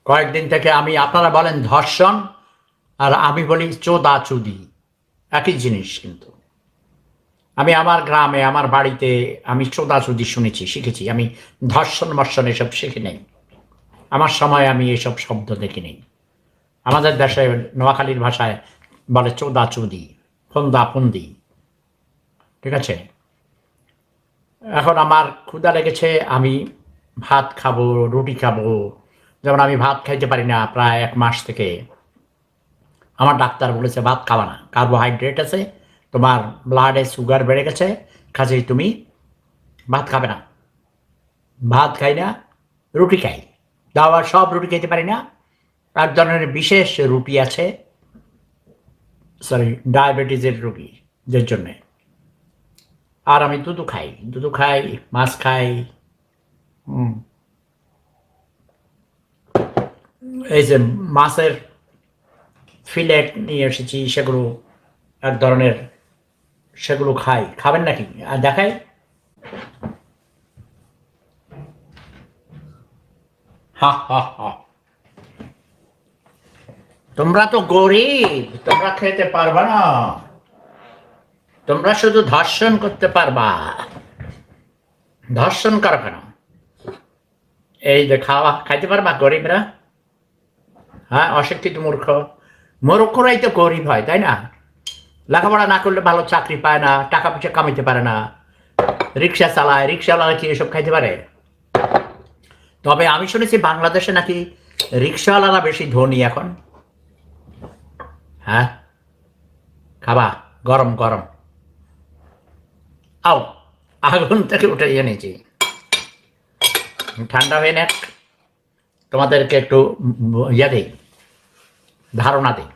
কয়েকদিন থেকে আমি, আপনারা বলেন ধর্ষণ আর আমি বলি চোদাচুদি, একই জিনিস কিন্তু। আমি আমার গ্রামে আমার বাড়িতে আমি চোদাচুদি শুনেছি, শিখেছি। আমি ধর্ষণ মর্ষণ এসব শিখি নাই। আমার সময় আমি এসব শব্দ দেখিনি। আমাদের দেশে নোয়াখালীর ভাষায় বলে চোদাচুদি, ফন্দা ফন্দি। ঠিক আছে? এখন আমার ক্ষুধা লেগেছে, আমি ভাত খাবো, রুটি খাবো। যেমন আমি ভাত খাইতে পারি না প্রায় 1 মাস থেকে। আমার ডাক্তার বলেছে ভাত খাওয়া না, কার্বোহাইড্রেট আছে, তোমার ব্লাডে সুগার বেড়ে গেছে, কাজেই তুমি ভাত খাবে না। ভাত খাই না, রুটি খাই। আবার সব রুটি খেতে পারি না। এক ধরনের বিশেষ রুটি আছে, সরি, ডায়াবেটিসের রোগীদের জন্যে। আর আমি দুধু খাই, দুধু খাই, মাছ খাই। এই যে মাছের ফিলেট নিয়ে এসেছি, সেগুলো এক ধরনের, সেগুলো খাই। খাবেন নাকি? আর দেখাই। হা হা হা। তোমরা তো গরিব, তোমরা খেতে পারবা না। তোমরা শুধু ধর্ষণ করতে পারবা। ধর্ষণ করো কেন? এই যে খাওয়া খাইতে পারবা গরিবরা? হ্যাঁ, অশিক্ষিত মূর্খ। মূর্খরাই তো গরিব হয়, তাই না? লেখাপড়া না করলে ভালো চাকরি পায় না, টাকা পয়সা কামাইতে পারে না, রিক্সা চালায়, রিক্সাওয়ালা কি এসব খাইতে পারে? তবে আমি শুনেছি বাংলাদেশে নাকি রিক্সাওয়ালারা বেশি ধনী এখন। হ্যাঁ, খাবা? গরম গরম। আও, আগুন থেকে উঠে এনেছি, ঠান্ডা হয়ে নেক। তোমাদেরকে একটু ইয়ে দিই, ধারণা দিই।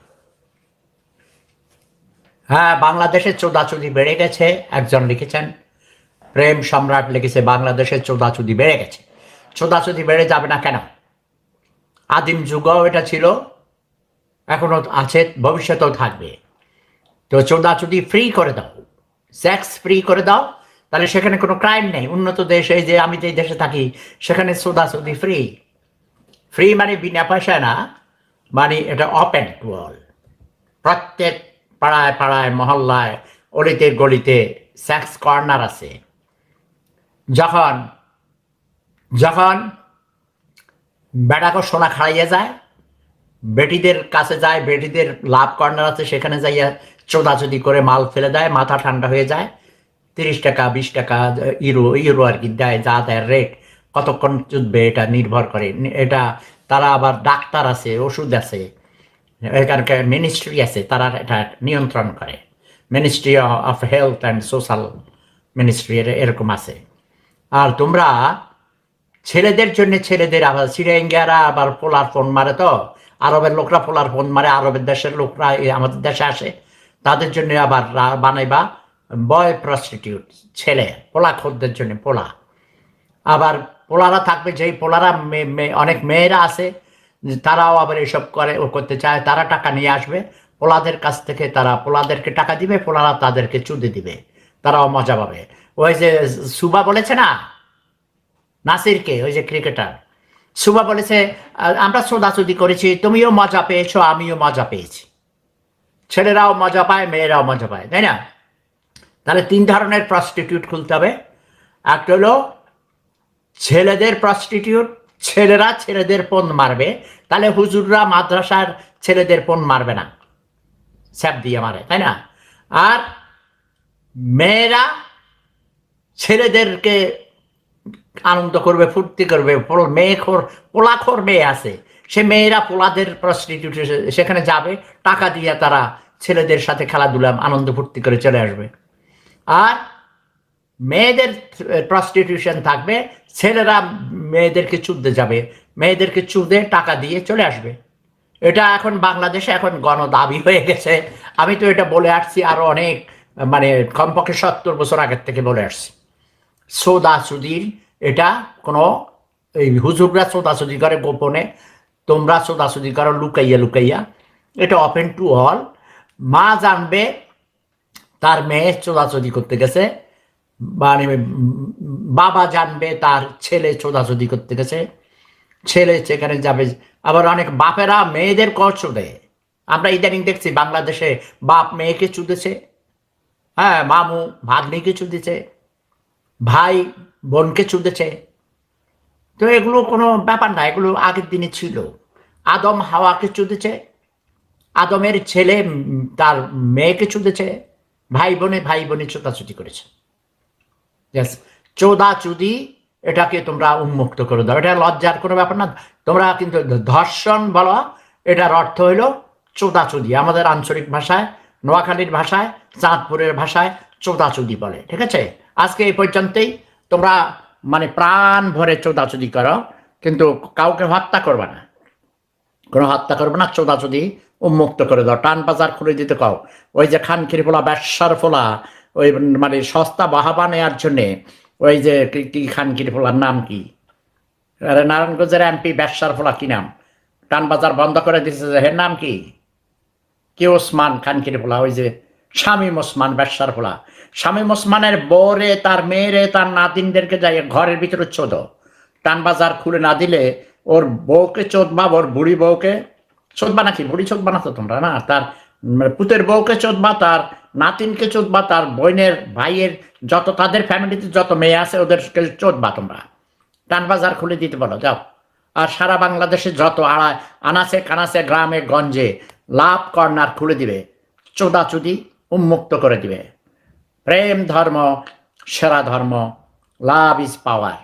হ্যাঁ, বাংলাদেশে চোদাচুদি বেড়ে গেছে। একজন লিখেছেন, প্রেম সম্রাট লিখেছে, বাংলাদেশের চোদাচুদি বেড়ে গেছে। চোদাচুদি বেড়ে যাবে না কেন? আদিম যুগও এটা ছিল, এখনো আছে, ভবিষ্যতেও থাকবে। তো চোদাচুদি ফ্রি করে দাও, সেক্স ফ্রি করে দাও, তাহলে সেখানে কোনো ক্রাইম নেই। উন্নত দেশ, এই যে আমি যেই দেশে থাকি, সেখানে চোদাচুদি ফ্রি। ফ্রি মানে বিনা পয়সায় না, মানে এটা ওপেন টু অল। প্রত্যেক পাড়ায় পাড়ায়, মহল্লায়, অলিতে গলিতে সেক্স কর্নার আছে। যখন যখন বেটাকে সোনা খাইয়ে যায়, বেটিদের কাছে যায়, বেটিদের লাভ কর্নার আছে, সেখানে যাইয়া চোদাচুদি করে মাল ফেলে দেয়, মাথা ঠান্ডা হয়ে যায়। 30 টাকা 20 টাকা ইউরো ইউরো আর কি দেয়, যা দেয় রেট। কতক্ষণ চুদবে এটা নির্ভর করে। এটা তারা আবার ডাক্তার আছে, ওষুধ আছে, এখানকার মিনিস্ট্রি আছে, তারা এটা নিয়ন্ত্রণ করে। Ministry of health and social ministry এরকম আছে। আর তোমরা ছেলেদের জন্য, ছেলেদের আবার সিরিয়াঙ্গারা আবার পোলার ফোন মারে, তো আরবের লোকরা পোলার ফোন মারে, আরবের দেশের লোকরা আমাদের দেশে আসে, তাদের জন্য আবার বানাইবা বয় প্রস্টিটিউট, ছেলে পোলা খদ্দের জন্য পোলা। আবার পোলারা থাকবে, যেই পোলারা অনেক মেয়েরা আছে, তারাও আবার এসব করে, ও করতে চায়, তারা টাকা নিয়ে আসবে পোলাদের কাছ থেকে, তারা পোলাদেরকে টাকা দিবে, পোলারা তাদেরকে চুদে দিবে, তারাও মজা পাবে। ওই যে সুবা বলেছে না নাসিরকে, ওই যে ক্রিকেটার, সুবা বলেছে আমরা চোদাচুদি করেছি, তুমিও মজা পেয়েছো, আমিও মজা পেয়েছি। ছেলেরাও মজা পায়, মেয়েরাও মজা পায়, তাই না? তাহলে 3 ধরনের প্রস্টিটিউট খুলতে হবে। একটা হলো ছেলেদের প্রস্টিটিউট, ছেলেরা ছেলেদের পণ মারবে, তাহলে হুজুররা মাদ্রাসার ছেলেদের পণ মারবে না, স্যাপ দিয়ে মারে, তাই না? আর মেয়েরা ছেলেদেরকে আনন্দ করবে, ফুর্তি করবে। পোলাখোর মেয়ে আছে, সে মেয়েরা পোলাদের প্রস্টিটিউট সেখানে যাবে, টাকা দিয়ে তারা ছেলেদের সাথে খেলাধুলা আনন্দ ফুর্তি করে চলে আসবে। আর মেয়েদের প্রস্টিটিউশন থাকবে, ছেলেরা মেয়েদেরকে চুদতে যাবে, মেয়েদেরকে চুদে টাকা দিয়ে চলে আসবে। এটা এখন বাংলাদেশে এখন গণদাবি হয়ে গেছে। আমি তো এটা বলে আসছি আরো অনেক, মানে কমপক্ষে 70 বছর আগের থেকে বলে আসছি। চোদাচুদির এটা কোনো, এই হুজুররা চোদাচুদি করে গোপনে, তোমরা চোদাচুদি করো লুকাইয়া লুকাইয়া, এটা ওপেন টু অল। মা জানবে তার মেয়ে চোদাচুদি করতে গেছে, মানে বাবা জানবে তার ছেলে চোদাচুদি করতে গেছে, ছেলে সেখানে যাবে। আবার অনেক বাপেরা মেয়েদের কর চুদে। আমরা ইদানিং দেখছি বাংলাদেশে বাপ মেয়েকে চুদেছে, হ্যাঁ, মামু ভাগ্নিকে চুদেছে, ভাই বোনকে চুদেছে। তো এগুলো কোনো ব্যাপার না, এগুলো আগের দিনে ছিল। আদম হাওয়াকে চুদেছে, আদমের ছেলে তার মেয়েকে চুদেছে, ভাই বোনে চোদাচুদি করেছে। Yes, চোদাচুদি, এটাকে তোমরা উন্মুক্ত করে দাও। এটা লজ্জার কোনো ব্যাপার না। তোমরা কিন্তু ধর্ষণ বলো, এটার অর্থ হইল চোদাচুদি। আমাদের আঞ্চলিক ভাষায়, নোয়াখালীর ভাষায়, চাঁদপুরের ভাষায় চোদাচুদি বলে। ঠিক আছে, আজকে এই পর্যন্তই। তোমরা মানে প্রাণ ভরে চোদাচুদি করো, কিন্তু কাউকে হত্যা করবে না, কোনো হত্যা করবে না। চোদাচুদি উন্মুক্ত করে দাও, টান বাজার খুলে দিতে কাও। ওই যে খানকির ফোলা, ব্যবসার ফোলা, ওই মানে সস্তা বাহাবা নেওয়ার জন্যে, ওই যে কি খানকির ফোলার নাম কি, আরে নারায়ণগঞ্জের এমপি ব্যবসার ফোলা কি নাম, টান বাজার বন্ধ করে দিচ্ছে, যে এর নাম কি, কে ওসমান খানকির ফোলা, ওই যে শামীম ওসমান ব্যবসার ফোলা। শামীম ওসমানের বউরে, তার মেয়েরে, তার নাতিনদেরকে যাই ঘরের ভিতরে চোদ, টান বাজার খুলে না দিলে ওর বউকে চোদবা, ওর বুড়ি বউকে চোদবা, নাকি বুড়ি চোদবা না তো তোমরা, না তার পুতের বউকে চোদবা, তার নাতিনকে চোদবা, তার বোনের ভাইয়ের যত তাদের ফ্যামিলিতে যত মেয়ে আছে ওদেরকে চোদবা তোমরা। টান বাজার খুলে দিতে বলো, যাও। আর সারা বাংলাদেশে যত আনাচে কানাচে গ্রামে গঞ্জে লাভ কর্নার খুলে দিবে, চোদাচুদি উন্মুক্ত করে দিবে। প্রেম ধর্ম সেরা ধর্ম, লাভ ইজ পাওয়ার।